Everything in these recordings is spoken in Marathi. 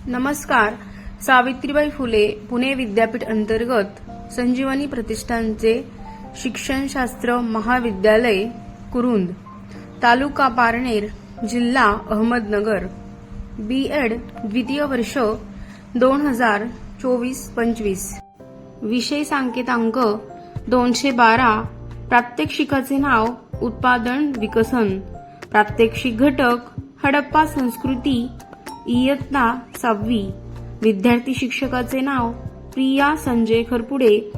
नमस्कार. सावित्रीबाई फुले पुणे विद्यापीठ अंतर्गत संजीवनी प्रतिष्ठानचे शिक्षणशास्त्र महाविद्यालय कुरुंद, तालुका पारनेर, जिल्हा अहमदनगर, B.Ed द्वितीय वर्ष 2024-25. विषय सांकेतांक 212. प्रात्यक्षिकाचे नाव उत्पादन विकसन. प्रात्यक्षिक घटक हडप्पा संस्कृती, इयत्ता 6वी. विद्यार्थी शिक्षकाचे नाव प्रिया संजय खरपुडे.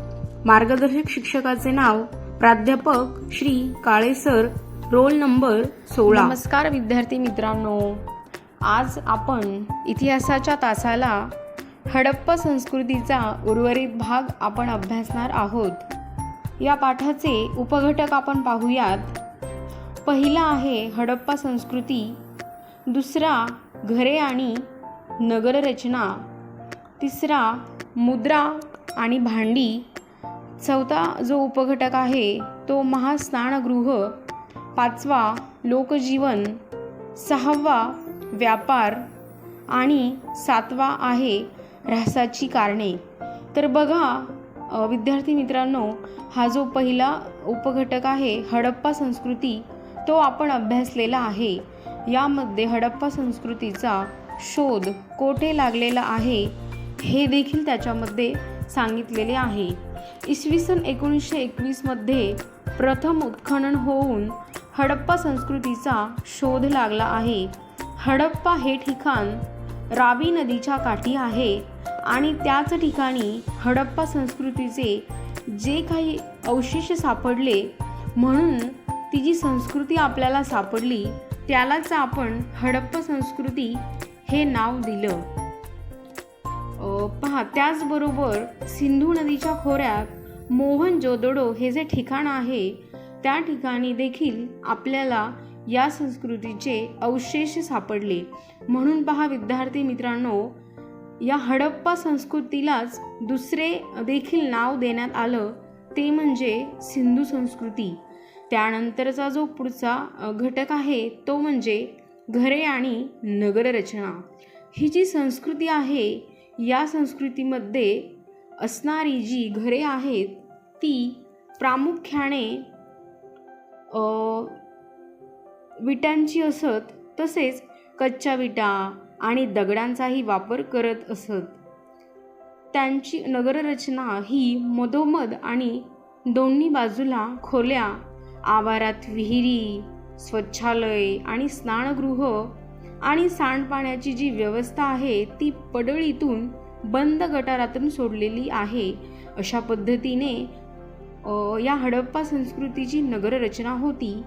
मार्गदर्शक शिक्षकाचे नाव प्राध्यापक श्री काळे सर. Roll number 16. नमस्कार विद्यार्थी मित्रांनो, आज आपण इतिहासाच्या तासाला हडप्पा संस्कृतीचा उर्वरित भाग आपण अभ्यासणार आहोत. या पाठाचे उपघटक आपण पाहूयात. पहिला आहे हडप्पा संस्कृती, दुसरा घरे आणि नगररचना, तिसरा मुद्रा आणि भांडी, चौथा जो उपघटक आहे तो महास्नानगृह, पाचवा लोकजीवन, सहावा व्यापार आणि सातवा आहे ऱ्हासाची कारणे. तर बघा विद्यार्थी मित्रांनो, हा जो पहिला उपघटक आहे हडप्पा संस्कृती तो आपण अभ्यासलेला आहे. यामध्ये हडप्पा संस्कृतीचा शोध कोठे लागलेला आहे हे देखील त्याच्यामध्ये सांगितलेले आहे. इसवी सन 1921 मध्ये प्रथम उत्खनन होऊन हडप्पा संस्कृतीचा शोध लागला आहे. हडप्पा हे ठिकाण रावी नदीच्या काठी आहे आणि त्याच ठिकाणी हडप्पा संस्कृतीचे जे काही अवशेष सापडले म्हणून ती जी संस्कृती आपल्याला सापडली त्यालाच आपण हडप्पा संस्कृती हे नाव दिलं. पहा, त्याचबरोबर सिंधू नदीच्या खोऱ्यात मोहनजोदडो हे जे ठिकाण आहे त्या ठिकाणी देखील आपल्याला या संस्कृतीचे अवशेष सापडले. म्हणून पहा विद्यार्थी मित्रांनो, या हडप्पा संस्कृतीलाच दुसरे देखील नाव देण्यात आलं, ते म्हणजे सिंधू संस्कृती. त्यानंतरचा जो पुढचा घटक आहे तो म्हणजे घरे आणि नगररचना. ही जी संस्कृती आहे या संस्कृतीमध्ये असणारी जी घरे आहेत ती प्रामुख्याने विटांची असत, तसेच कच्च्या विटा आणि दगडांचाही वापर करत असत. त्यांची नगररचना ही मधोमध आणि दोन्ही बाजूला खोल्या, आवारात विहिरी, स्वच्छालय आणि स्नानगृह आणि सांडपाण्याची जी व्यवस्था आहे ती पडळीतून बंद गटारातून सोडलेली आहे. अशा पद्धतीने या हडप्पा संस्कृतीची नगररचना होती.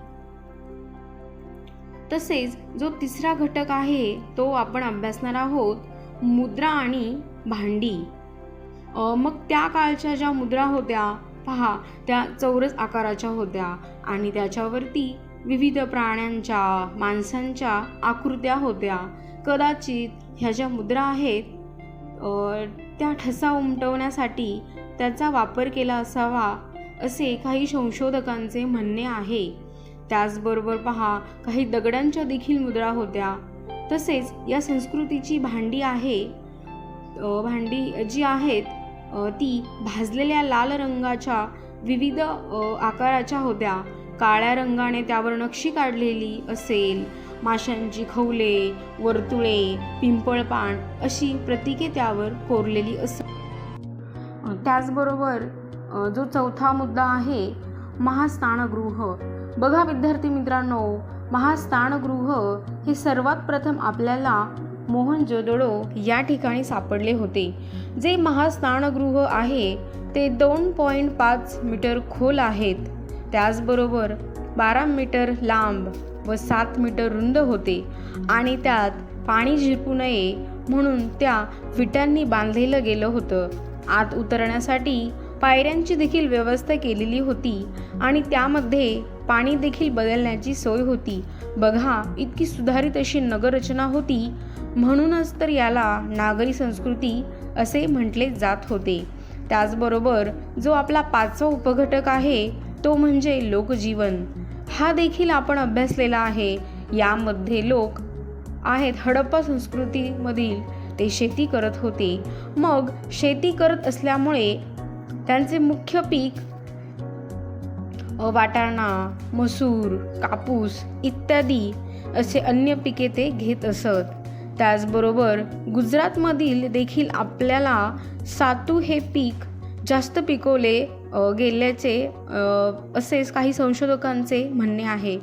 तसेच जो तिसरा घटक आहे तो आपण अभ्यासणार आहोत, मुद्रा आणि भांडी. मग त्या काळच्या ज्या मुद्रा होत्या पहा, त्या चौरस आकाराच्या होत्या आणि त्याच्यावरती विविध प्राण्यांच्या, माणसांच्या आकृत्या होत्या. कदाचित ह्या ज्या मुद्रा आहेत त्या ठसा उमटवण्यासाठी त्याचा वापर केला असावा असे काही संशोधकांचे म्हणणे आहे. त्याचबरोबर पहा, काही दगडांच्या देखील मुद्रा होत्या. तसेच या संस्कृतीची भांडी आहे, भांडी जी आहेत ती भाजलेल्या लाल रंगाच्या विविध आकाराच्या होत्या. काळ्या रंगाने त्यावर नक्षी काढलेली असेल, माशांची खवले, वर्तुळे, पिंपळपान अशी प्रतीके त्यावर कोरलेली असत. त्याचबरोबर जो चौथा मुद्दा आहे महास्नानगृह. बघा विद्यार्थी मित्रांनो, महास्नानगृह हे सर्वात प्रथम आपल्याला मोहनजोदडो या ठिकाणी सापडले होते. जे महास्नानगृह आहे ते 2.5 मीटर खोल आहेत. त्याचबरोबर 12 मीटर लांब व 7 मीटर रुंद होते आणि त्यात पाणी झिरपू नये म्हणून त्या विटांनी बांधलेलं गेलं होतं. आत उतरण्यासाठी पायऱ्यांची देखील व्यवस्था केलेली होती आणि त्यामध्ये पाणी देखील बदलण्याची सोय होती. बघा, इतकी सुधारित अशी नगररचना होती. म्हणूनच तर याला नागरी संस्कृती असे म्हटले जात होते. त्याचबरोबर जो आपला पाचवा उपघटक आहे तो म्हणजे लोकजीवन. हा देखील आपण अभ्यासलेला आहे. यामध्ये लोक आहेत हडप्पा संस्कृतीमधील ते शेती करत होते. मग शेती करत असल्यामुळे त्यांचे मुख्य पीक वाटाणा, मसूर, कापूस इत्यादी असे अन्य पिके ते घेत असत. त्याचबरोबर गुजरातमधील देखील आपल्याला सातू हे पीक जास्त पिकवले गेल्याचे असेच काही संशोधकांचे म्हणणे आहे.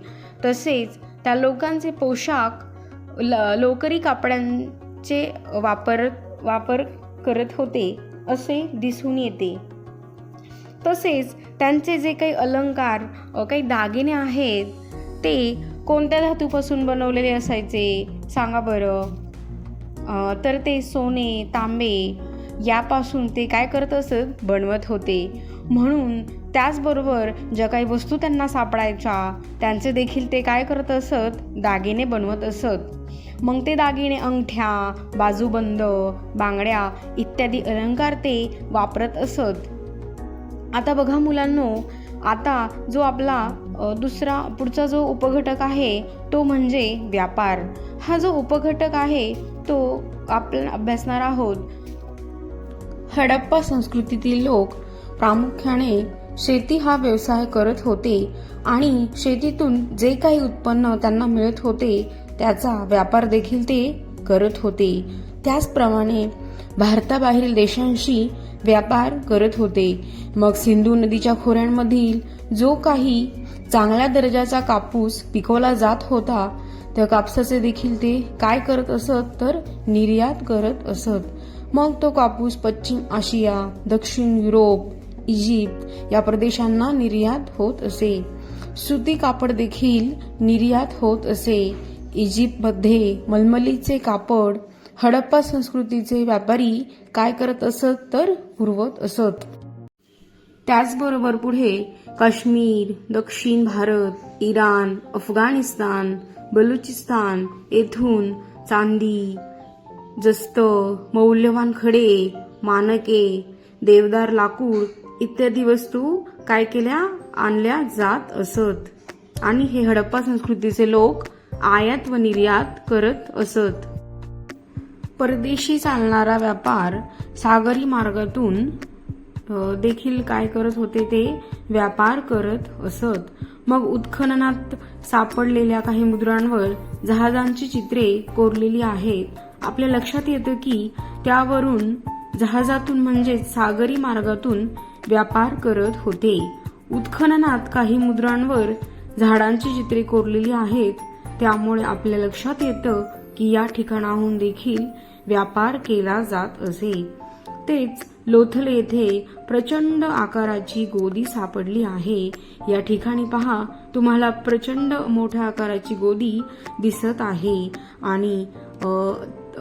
तसेच त्या लोकांचे पोशाख लोकरी कापडांचे वापर करत होते असे दिसून येते. तसेच त्यांचे जे काही अलंकार काही दागिने आहेत ते कोणत्या धातूपासून बनवलेले असायचे सांगा बरं? तर ते सोने, तांबे यापासून ते काय करत असत? बनवत होते. म्हणून त्याचबरोबर ज्या काही वस्तू त्यांना सापडायच्या त्यांचे देखील ते काय करत असत? दागिने बनवत असत. मग ते दागिने अंगठ्या, बाजूबंद, बांगड्या इत्यादी अलंकार ते वापरत असत. आता बघा मुलांनो, आता जो आपला पुढचा जो उपघटक आहे तो म्हणजे व्यापार. हा जो उपघटक आहे तो आपण अभ्यासणार आहोत. हडप्पा संस्कृतीतील लोक प्रामुख्याने शेती हा व्यवसाय करत होते आणि शेतीतून जे काही उत्पन्न त्यांना मिळत होते त्याचा व्यापार देखील ते करत होते. त्याचप्रमाणे भारताबाहेरील देशांशी व्यापार करत होते. मग सिंधू नदीच्या खोऱ्यांमधील जो काही चांगल्या दर्जाचा कापूस पिकवला जात होता त्या कापसाचे देखील ते काय करत असत? तर निर्यात करत असत. मग तो कापूस पश्चिम आशिया, दक्षिण युरोप, इजिप्त या प्रदेशांना निर्यात होत असे. सुती कापड देखील निर्यात होत असे. इजिप्तमध्ये मलमलीचे कापड हडप्पा संस्कृतीचे व्यापारी काय करत असत? तर पुरवत असत. त्याचबरोबर पुढे काश्मीर, दक्षिण भारत, इराण, अफगाणिस्तान, बलुचिस्तान येथून चांदी, जस्त, मौल्यवान खडे, मानके, देवदार लाकूड इत्यादी वस्तू काय केल्या? आणल्या जात असत. आणि हे हडप्पा संस्कृतीचे लोक आयात व निर्यात करत असत. परदेशी चालणारा व्यापार सागरी मार्गातून देखील काय करत होते? ते व्यापार करत असत. मग उत्खननात सापडलेल्या काही मुद्रांवर जहाजांची चित्रे कोरलेली आहेत. आपल्या लक्षात येतं की त्यावरून जहाजातून म्हणजे सागरी मार्गातून व्यापार करत होते. उत्खननात काही मुद्रांवर झाडांची चित्रे कोरलेली आहेत. त्यामुळे आपल्या लक्षात येतं की या ठिकाणाहून देखील व्यापार केला जात असे. तेच लोथल येथे प्रचंड आकाराची गोदी सापडली आहे. या ठिकाणी पहा, तुम्हाला प्रचंड मोठ्या आकाराची गोदी दिसत आहे आणि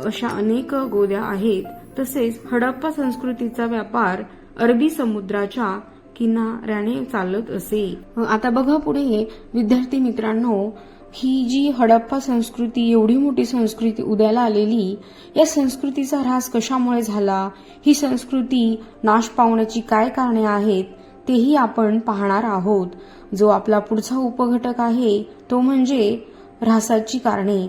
अशा अनेक गोद्या आहेत. तसेच हडप्पा संस्कृतीचा व्यापार अरबी समुद्राच्या किनाऱ्याने चालत असे. आता बघा पुढे विद्यार्थी मित्रांनो, ही जी हडप्पा संस्कृती एवढी मोठी संस्कृती उदयाला आलेली, या संस्कृतीचा ऱ्हास कशामुळे झाला, ही संस्कृती नाश पावण्याची काय कारणे आहेत तेही आपण पाहणार आहोत. जो आपला पुढचा उपघटक आहे तो म्हणजे ऱ्हासाची कारणे.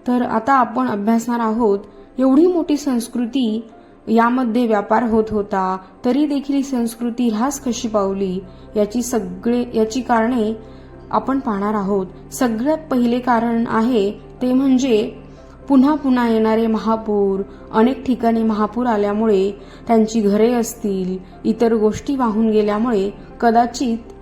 तर आता आपण अभ्यासणार आहोत एवढी मोठी संस्कृती, यामध्ये व्यापार होत होता तरी देखील ही संस्कृती ऱ्हास कशी पावली याची कारणे आपण पाहणार आहोत. सगळ्यात पहिले कारण आहे ते म्हणजे पुन्हा पुन्हा येणारे महापूर. अनेक ठिकाणी महापूर आल्यामुळे त्यांची घरे असतील, इतर गोष्टी वाहून गेल्यामुळे कदाचित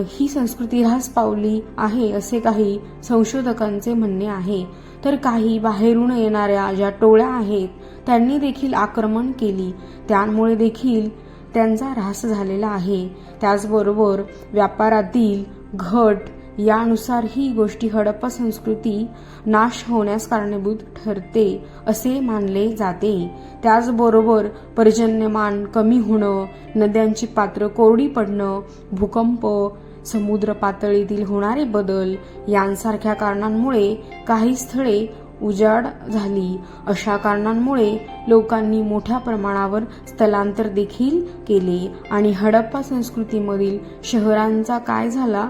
ही संस्कृती ऱ्हास पावली आहे असे काही संशोधकांचे म्हणणे आहे. तर काही बाहेरून येणाऱ्या ज्या टोळ्या आहेत त्यांनी देखील आक्रमण केली, त्यामुळे देखील त्यांचा ऱ्हास झालेला आहे. त्याचबरोबर व्यापारातील घट यानुसार ही गोष्टी हडप्पा संस्कृती नाश होण्यास कारणीभूत ठरते असे मानले जाते. त्याचबरोबर पर्जन्यमान कमी होणं, नद्यांची पात्र कोरडी पडणं, भूकंप, समुद्र पातळीतील होणारे बदल यांसारख्या कारणांमुळे काही स्थळे उजाड झाली. अशा कारणांमुळे लोकांनी मोठ्या प्रमाणावर स्थलांतर देखील केले आणि हडप्पा संस्कृतीमधील शहरांचा काय झाला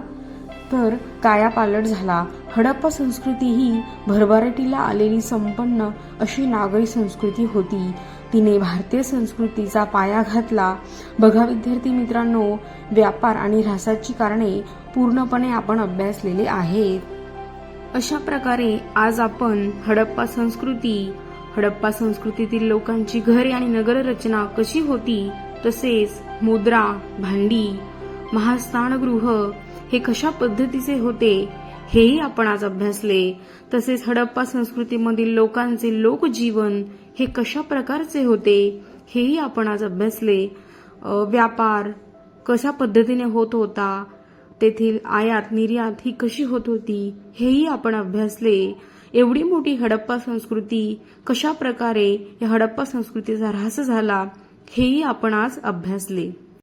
तर कायापालट झाला. हडप्पा संस्कृती ही भरभराटीला आलेली संपन्न अशी नागरी संस्कृती होती. तिने भारतीय संस्कृतीचा पाया घातला. बघा विद्यार्थी मित्रांनो, व्यापार आणि ऱ्हासाची कारणे पूर्णपणे आपण अभ्यासलेले आहेत. अशा प्रकारे आज आपण हडप्पा संस्कृतीतील लोकांची घरे आणि नगररचना कशी होती, तसेच मुद्रा, भांडी, महास्नानगृह हे कशा पद्धतीचे होते हेही आपण आज अभ्यासले. तसेच हडप्पा संस्कृतीमधील लोकांचे लोकजीवन हे कशा प्रकारचे होते हेही आपण आज अभ्यासले. व्यापार कशा पद्धतीने होत होता, तेथील आयात निर्यात ही कशी होत होती हेही आपण अभ्यासले. एवढी मोठी हडप्पा संस्कृती कशा प्रकारे या हडप्पा संस्कृतीचा ऱ्हास झाला हेही आपण आज अभ्यासले.